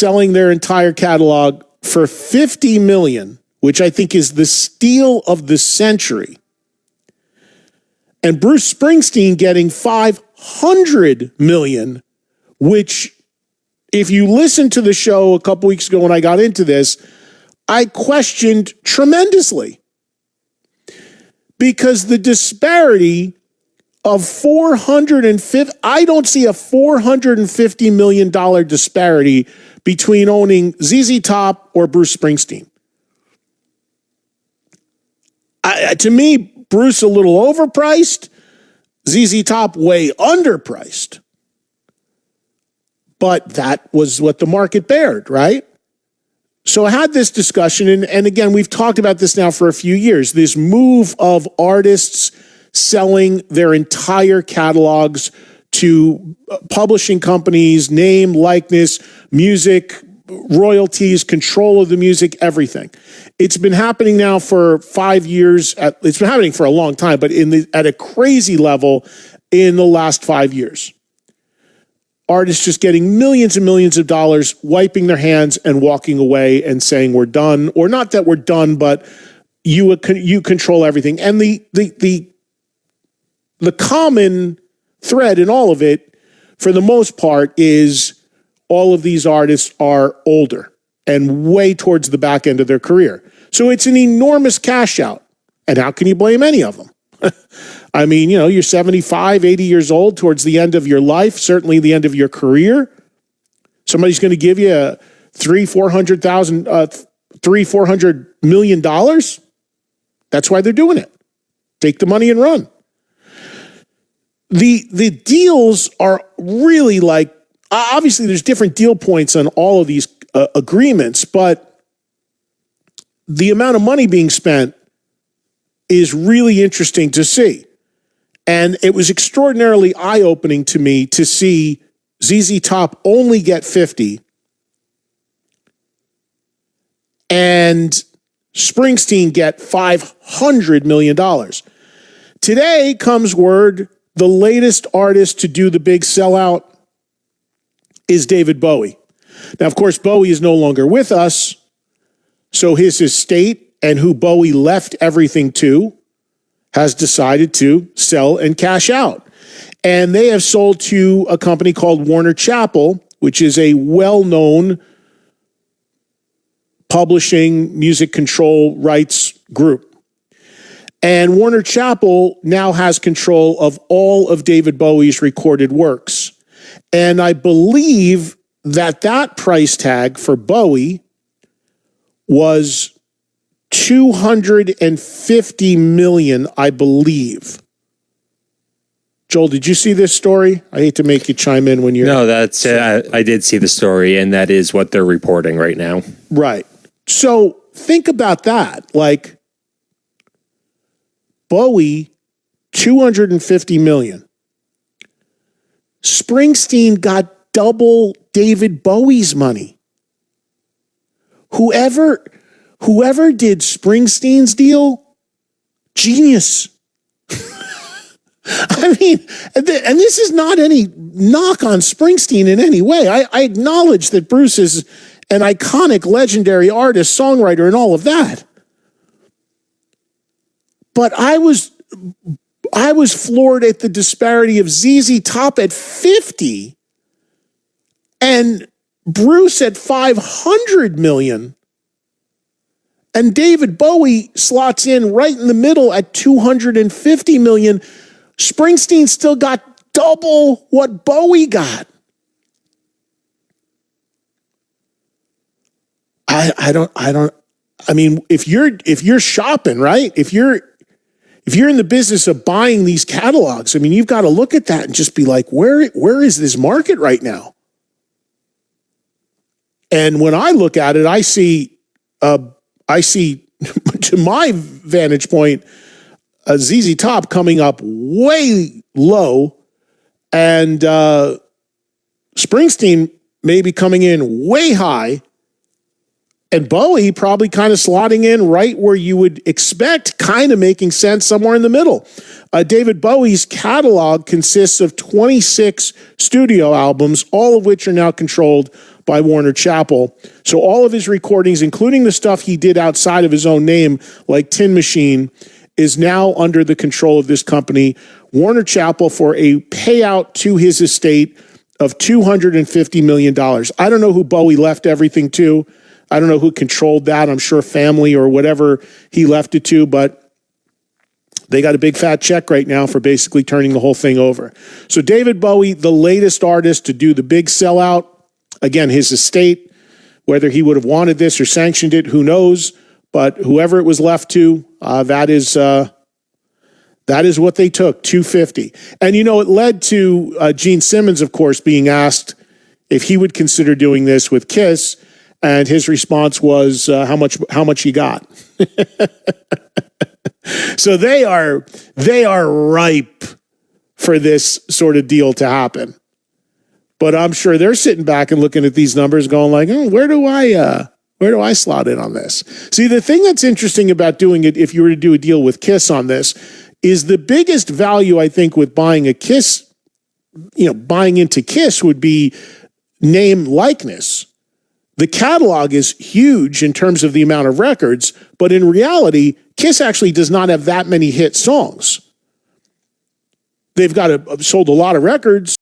selling their entire catalog for $50 million, which I think is the steal of the century. And Bruce Springsteen getting $500 million, which, if you listen to the show a couple weeks ago when I got into this, I questioned tremendously. Because the disparity of I don't see a $450 million disparity between owning ZZ Top or Bruce Springsteen. To me, Bruce a little overpriced, ZZ Top way underpriced. But that was what the market bared, right? So I had this discussion, and again, we've talked about this now for a few years, this move of artists selling their entire catalogs to publishing companies, name, likeness, music, royalties, control of the music, everything. It's been happening now for 5 years. It's been happening for a long time, but at a crazy level in the last 5 years. Artists just getting millions and millions of dollars, wiping their hands and walking away and saying we're done, or not that we're done, but you control everything. And the common thread in all of it, for the most part, is all of these artists are older and way towards the back end of their career. So it's an enormous cash out. And how can you blame any of them? I mean, you're 75, 80 years old towards the end of your life, certainly the end of your career. Somebody's going to give you $400 million. That's why they're doing it. Take the money and run. The deals are really like, obviously there's different deal points on all of these agreements, but the amount of money being spent is really interesting to see. And it was extraordinarily eye-opening to me to see ZZ Top only get 50 and Springsteen get $500 million. Today comes word the latest artist to do the big sellout is David Bowie. Now, of course, Bowie is no longer with us, so his estate and who Bowie left everything to has decided to sell and cash out. And they have sold to a company called Warner Chappell, which is a well-known publishing music control rights group. And Warner Chappell now has control of all of David Bowie's recorded works. And I believe that price tag for Bowie was $250 million, I believe. Joel, did you see this story? I hate to make you chime in when you're... No, that's I did see the story, and that is what they're reporting right now. Right. So think about that. Like, Bowie, $250 million. Springsteen got double David Bowie's money. Whoever did Springsteen's deal, genius. I mean, and this is not any knock on Springsteen in any way. I acknowledge that Bruce is an iconic, legendary artist, songwriter, and all of that. But I was floored at the disparity of ZZ Top at 50 and Bruce at $500 million. And David Bowie slots in right in the middle at $250 million. Springsteen still got double what Bowie got. I mean, if you're shopping, right? If you're in the business of buying these catalogs, I mean, you've got to look at that and just be like, where is this market right now? And when I look at it, I see, to my vantage point, ZZ Top coming up way low, and Springsteen maybe coming in way high, and Bowie probably kind of slotting in right where you would expect, kind of making sense somewhere in the middle. David Bowie's catalog consists of 26 studio albums, all of which are now controlled by Warner Chappell. So all of his recordings, including the stuff he did outside of his own name, like Tin Machine, is now under the control of this company, Warner Chappell, for a payout to his estate of $250 million. I don't know who Bowie left everything to. I don't know who controlled that. I'm sure family or whatever he left it to, but they got a big fat check right now for basically turning the whole thing over. So David Bowie, the latest artist to do the big sellout, again, his estate, whether he would have wanted this or sanctioned it, who knows? But whoever it was left to, that is what they took, $250. And, you know, it led to Gene Simmons, of course, being asked if he would consider doing this with Kiss. And his response was, how much he got. So they are ripe for this sort of deal to happen. But I'm sure they're sitting back and looking at these numbers going like, where do I slot in on this? See, the thing that's interesting about doing it, if you were to do a deal with Kiss on this, is the biggest value, I think, with buying a Kiss, buying into Kiss would be name likeness. The catalog is huge in terms of the amount of records, but in reality, Kiss actually does not have that many hit songs. They've sold a lot of records.